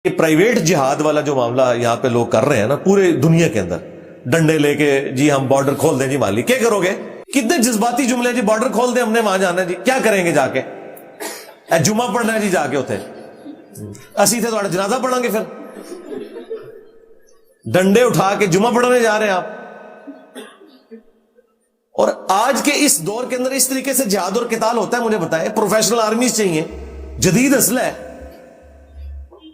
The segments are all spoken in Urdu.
یہ پرائیویٹ جہاد والا جو معاملہ یہاں پہ لوگ کر رہے ہیں نا پورے دنیا کے اندر، ڈنڈے لے کے جی ہم بارڈر کھول دیں جی مالی، کیا کرو گے؟ کتنے جذباتی جملے، جی بارڈر کھول دیں ہم نے وہاں جانا ہے، جی کیا کریں گے جا کے؟ جمعہ پڑھنا ہے جی جا کے ہوتے اسی تھے تھوڑا جنازہ پڑھیں گے، پھر ڈنڈے اٹھا کے جمعہ پڑھنے جا رہے ہیں آپ۔ اور آج کے اس دور کے اندر اس طریقے سے جہاد اور قتال ہوتا ہے؟ مجھے بتائیں، پروفیشنل آرمیز چاہیے، جدید اسلحہ ہے۔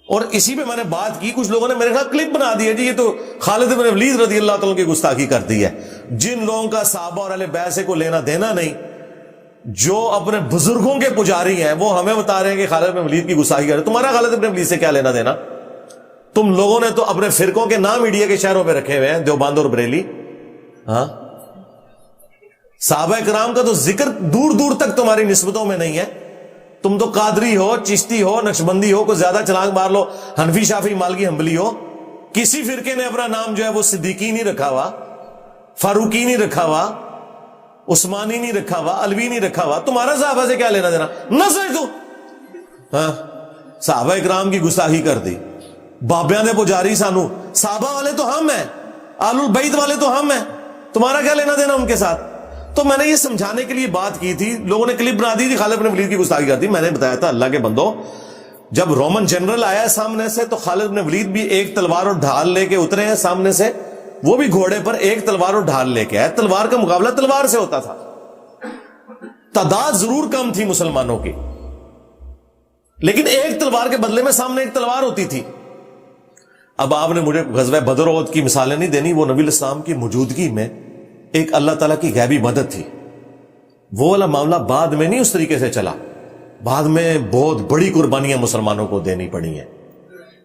اور اسی پہ میں نے بات کی، کچھ لوگوں نے میرے خلاف کلپ بنا دی ہے جی یہ تو خالد بن ولید رضی اللہ تعالیٰ کی گستاخی کر دی ہے۔ جن لوگوں کا صحابہ اور اہل بیت سے کوئی لینا دینا نہیں، جو اپنے بزرگوں کے پجاری ہیں، وہ ہمیں بتا رہے ہیں کہ خالد بن ولید کی گستاخی کر رہے ہیں۔ تمہارا خالد بن ولید سے کیا لینا دینا؟ تم لوگوں نے تو اپنے فرقوں کے نام میڈیا کے شہروں پہ رکھے ہوئے ہیں، دیوبند اور بریلی۔ ہاں، صحابہ کرام کا تو ذکر دور دور تک تمہاری نسبتوں میں نہیں ہے۔ تم تو قادری ہو، چشتی ہو، نقشبندی ہو، کوئی زیادہ چلانگ مار لو، حنفی، شافعی، مالکی، حنبلی ہو، کسی فرقے نے اپنا نام جو ہے وہ صدیقی نہیں رکھا ہوا، فاروقی نہیں رکھا ہوا، عثمانی نہیں رکھا ہوا، علوی نہیں رکھا ہوا۔ تمہارا صحابہ سے کیا لینا دینا؟ نہ سمجھ تو ہاں، صحابہ اکرام کی گستاخی کر دی، بابیاں دے پجاری سانو، صحابہ والے تو ہم ہیں، آل البیت والے تو ہم ہیں، تمہارا کیا لینا دینا ان کے ساتھ؟ تو میں نے یہ سمجھانے کے لیے بات کی تھی، لوگوں نے کلپ بنا دی تھی خالد بن ولید کی گستاخی کرتی۔ میں نے بتایا تھا اللہ کے بندو، جب رومن جنرل آیا سامنے سے تو خالد بن ولید بھی ایک تلوار اور ڈھال لے کے اترے ہیں سامنے سے، وہ بھی گھوڑے پر ایک تلوار اور ڈھال لے کے آئے۔ تلوار کا مقابلہ تلوار سے ہوتا تھا، تعداد ضرور کم تھی مسلمانوں کی، لیکن ایک تلوار کے بدلے میں سامنے ایک تلوار ہوتی تھی۔ اب آپ نے مجھے غزوہ بدر و احد کی مثالیں نہیں دینی، وہ نبی الاسلام کی موجودگی میں ایک اللہ تعالیٰ کی غیبی مدد تھی۔ وہ والا معاملہ بعد میں نہیں اس طریقے سے چلا، بعد میں بہت بڑی قربانیاں مسلمانوں کو دینی پڑی ہیں،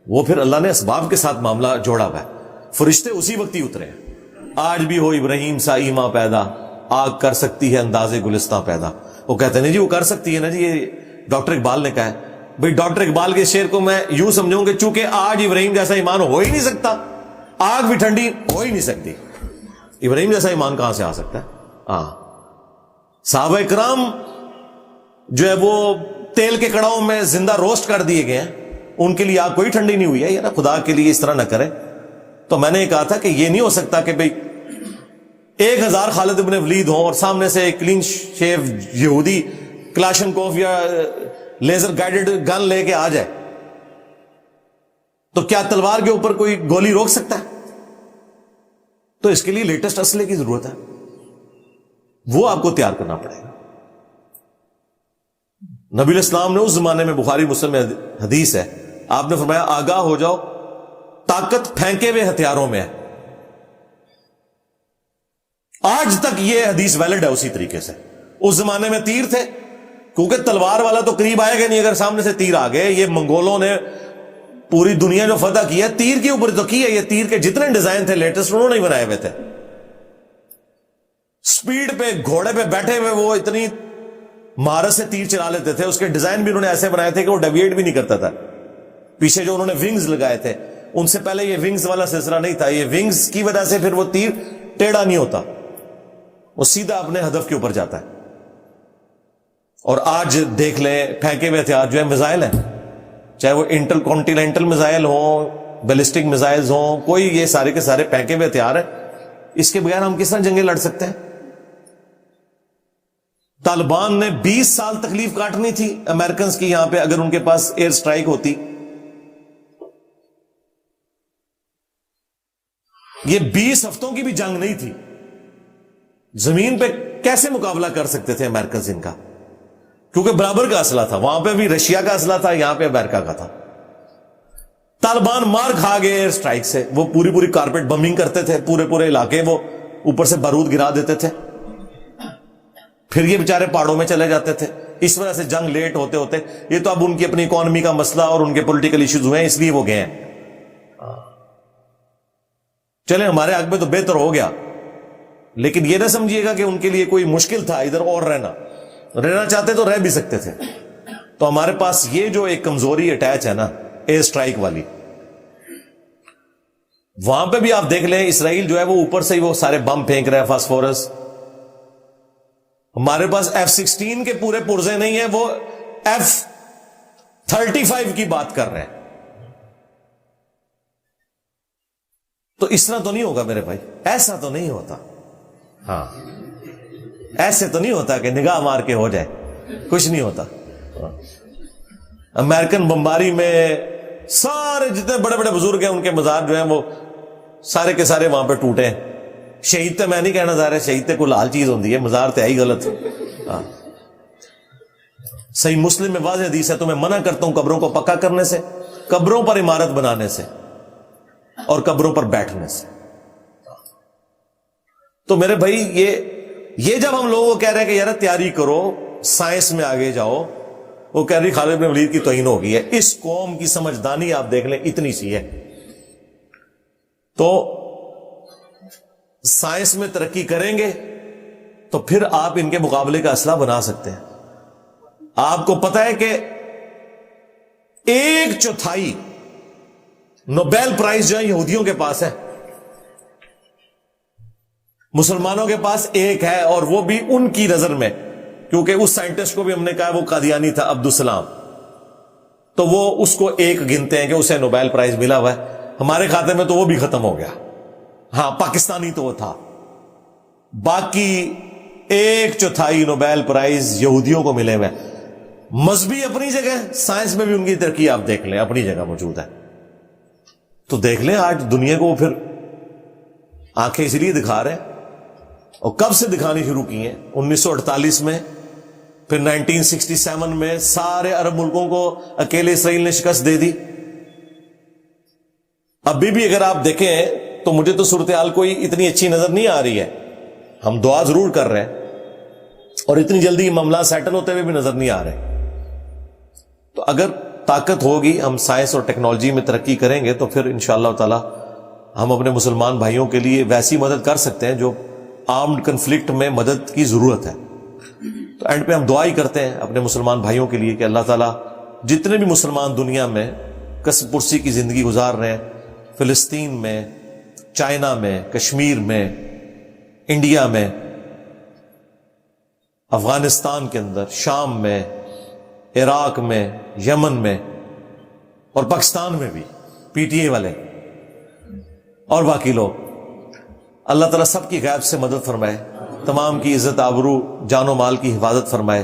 وہ پھر اللہ نے اسباب کے ساتھ معاملہ جوڑا ہوا ہے۔ فرشتے اسی وقت ہی اترے ہیں۔ آج بھی ہو ابراہیم سا ایماں پیدا، آگ کر سکتی ہے انداز گلستاں پیدا۔ وہ کہتے ہیں جی وہ کر سکتی ہے نا جی، یہ ڈاکٹر اقبال نے کہا ہے۔ بھئی ڈاکٹر اقبال کے شعر کو میں یوں سمجھوں کہ چونکہ آج ابراہیم جیسا ایمان ہو ہی نہیں سکتا، آگ بھی ٹھنڈی ہو ہی نہیں سکتی، ابراہیم جیسا ایمان کہاں سے آ سکتا ہے؟ ہاں، صحابہ کرام جو ہے وہ تیل کے کڑاؤں میں زندہ روسٹ کر دیے گئے ہیں، ان کے لیے آگ کوئی ٹھنڈی نہیں ہوئی ہے، یا نا خدا کے لیے اس طرح نہ کرے۔ تو میں نے یہ کہا تھا کہ یہ نہیں ہو سکتا کہ بھئی 1000 خالد بن ولید ہوں اور سامنے سے ایک کلین شیو یہودی کلاشنکوف یا لیزر گائیڈڈ گن لے کے آ جائے، تو کیا تلوار کے اوپر کوئی گولی روک سکتا ہے؟ تو اس کے لیے لیٹسٹ اسلحے کی ضرورت ہے، وہ آپ کو تیار کرنا پڑے گا۔ نبی الاسلام نے اس زمانے میں، بخاری مسلم میں حدیث ہے، آپ نے فرمایا آگاہ ہو جاؤ، طاقت پھینکے ہوئے ہتھیاروں میں ہے۔ آج تک یہ حدیث ویلڈ ہے اسی طریقے سے۔ اس زمانے میں تیر تھے، کیونکہ تلوار والا تو قریب آئے گا نہیں، اگر سامنے سے تیر آ گئے۔ یہ منگولوں نے پوری دنیا جو فتح کی ہے تیر کے اوپر تو کی ہے، یہ تیر کے جتنے ڈیزائن تھے لیٹسٹ انہوں نے ہی بنائے ہوئے تھے۔ سپیڈ پہ گھوڑے پہ بیٹھے ہوئے وہ اتنی مہارت سے تیر چلا لیتے تھے، اس کے ڈیزائن بھی انہوں نے ایسے بنائے تھے کہ وہ ڈیویٹ بھی نہیں کرتا تھا۔ پیچھے جو انہوں نے ونگز لگائے تھے، ان سے پہلے یہ ونگز والا سلسلہ نہیں تھا، یہ ونگز کی وجہ سے پھر وہ تیر ٹیڑھا نہیں ہوتا، وہ سیدھا اپنے ہدف کے اوپر جاتا ہے۔ اور آج دیکھ لیں پھینکے ہوئے ہتھیار جو ہے میزائل ہیں، چاہے وہ انٹر کانٹیننٹل میزائل ہوں، بیلسٹک میزائلز ہوں، کوئی یہ سارے کے سارے پھینکے ہوئے ہتھیار ہیں۔ اس کے بغیر ہم کس طرح جنگیں لڑ سکتے ہیں؟ طالبان نے 20 سال تکلیف کاٹنی تھی امریکنز کی یہاں پہ اگر ان کے پاس ایئر سٹرائک ہوتی۔ یہ 20 ہفتوں کی بھی جنگ نہیں تھی، زمین پہ کیسے مقابلہ کر سکتے تھے امریکنز ان کا؟ کیونکہ برابر کا اسلحہ تھا، وہاں پہ بھی رشیا کا اسلحہ تھا، یہاں پہ امریکہ کا تھا۔ طالبان مار کھا گئے ایئر سٹرائک سے، وہ پوری کارپیٹ بمبنگ کرتے تھے، پورے علاقے وہ اوپر سے بارود گرا دیتے تھے، پھر یہ بیچارے پہاڑوں میں چلے جاتے تھے۔ اس وجہ سے جنگ لیٹ ہوتے ہوتے، یہ تو اب ان کی اپنی اکانومی کا مسئلہ اور ان کے پولیٹیکل ایشوز ہوئے ہیں، اس لیے وہ گئے ہیں۔ چلے ہمارے حق میں تو بہتر ہو گیا، لیکن یہ نہ سمجھیے گا کہ ان کے لیے کوئی مشکل تھا ادھر اور رہنا چاہتے تو رہ بھی سکتے تھے۔ تو ہمارے پاس یہ جو ایک کمزوری اٹیچ ہے نا ایئر سٹرائک والی، وہاں پہ بھی آپ دیکھ لیں اسرائیل جو ہے وہ اوپر سے ہی وہ سارے بم پھینک رہا ہے، فاسفورس۔ ہمارے پاس F-16 کے پورے پرزے نہیں ہیں، وہ F-35 کی بات کر رہے ہیں۔ تو اس طرح تو نہیں ہوگا میرے بھائی, ایسا تو نہیں ہوتا. ہاں ایسے تو نہیں ہوتا کہ نگاہ مار کے ہو جائے, کچھ نہیں ہوتا. امریکن بمباری میں سارے جتنے بڑے بڑے بزرگ ہیں ان کے مزار جو ہیں وہ سارے کے سارے وہاں پہ ٹوٹے ہیں. شہید تو میں نہیں کہنا چاہ رہا, شہید تے کوئی لال چیز ہوتی ہے, مزار تے ہی غلط. ہاں صحیح مسلم میں واضح حدیث ہے, تو میں منع کرتا ہوں قبروں کو پکا کرنے سے, قبروں پر عمارت بنانے سے, اور قبروں پر بیٹھنے سے. تو میرے بھائی یہ جب ہم لوگوں کو کہہ رہے ہیں کہ یار تیاری کرو, سائنس میں آگے جاؤ, وہ کہہ رہی خالد بن ولید کی توہین ہو گئی ہے. اس قوم کی سمجھدانی آپ دیکھ لیں اتنی سی ہے. تو سائنس میں ترقی کریں گے تو پھر آپ ان کے مقابلے کا اسلحہ بنا سکتے ہیں. آپ کو پتا ہے کہ 1/4 نوبیل پرائز جو ہے یہودیوں کے پاس ہے, مسلمانوں کے پاس 1 ہے, اور وہ بھی ان کی نظر میں, کیونکہ اس سائنٹسٹ کو بھی ہم نے کہا وہ قادیانی تھا, عبدالسلام, تو وہ اس کو 1 گنتے ہیں کہ اسے نوبیل پرائز ملا ہوا ہے. ہمارے کھاتے میں تو وہ بھی ختم ہو گیا. ہاں پاکستانی تو وہ تھا, باقی 1/4 نوبیل پرائز یہودیوں کو ملے ہوئے. مذہبی اپنی جگہ, سائنس میں بھی ان کی ترقی آپ دیکھ لیں اپنی جگہ موجود ہے. تو دیکھ لیں آج دنیا کو وہ پھر آنکھیں اس لیے دکھا رہے ہیں, اور کب سے دکھانی شروع کی ہیں, 1948 میں, پھر 1967 میں سارے عرب ملکوں کو اکیلے اسرائیل نے شکست دے دی. ابھی بھی اگر آپ دیکھیں تو مجھے تو صورتحال کوئی اتنی اچھی نظر نہیں آ رہی ہے. ہم دعا ضرور کر رہے ہیں, اور اتنی جلدی معاملہ سیٹل ہوتے ہوئے بھی نظر نہیں آ رہے. تو اگر طاقت ہوگی, ہم سائنس اور ٹیکنالوجی میں ترقی کریں گے, تو پھر انشاءاللہ تعالی ہم اپنے مسلمان بھائیوں کے لیے ویسی مدد کر سکتے ہیں جو آرمڈ کنفلکٹ میں مدد کی ضرورت ہے. تو اینڈ پہ ہم دعا ہی کرتے ہیں اپنے مسلمان بھائیوں کے لیے کہ اللہ تعالیٰ جتنے بھی مسلمان دنیا میں کسب پرسی کی زندگی گزار رہے ہیں, فلسطین میں, چائنا میں, کشمیر میں, انڈیا میں, افغانستان کے اندر, شام میں, عراق میں, یمن میں, اور پاکستان میں بھی پی ٹی اے والے اور باقی لوگ, اللہ تعالیٰ سب کی غیب سے مدد فرمائے, تمام کی عزت آبرو جان و مال کی حفاظت فرمائے.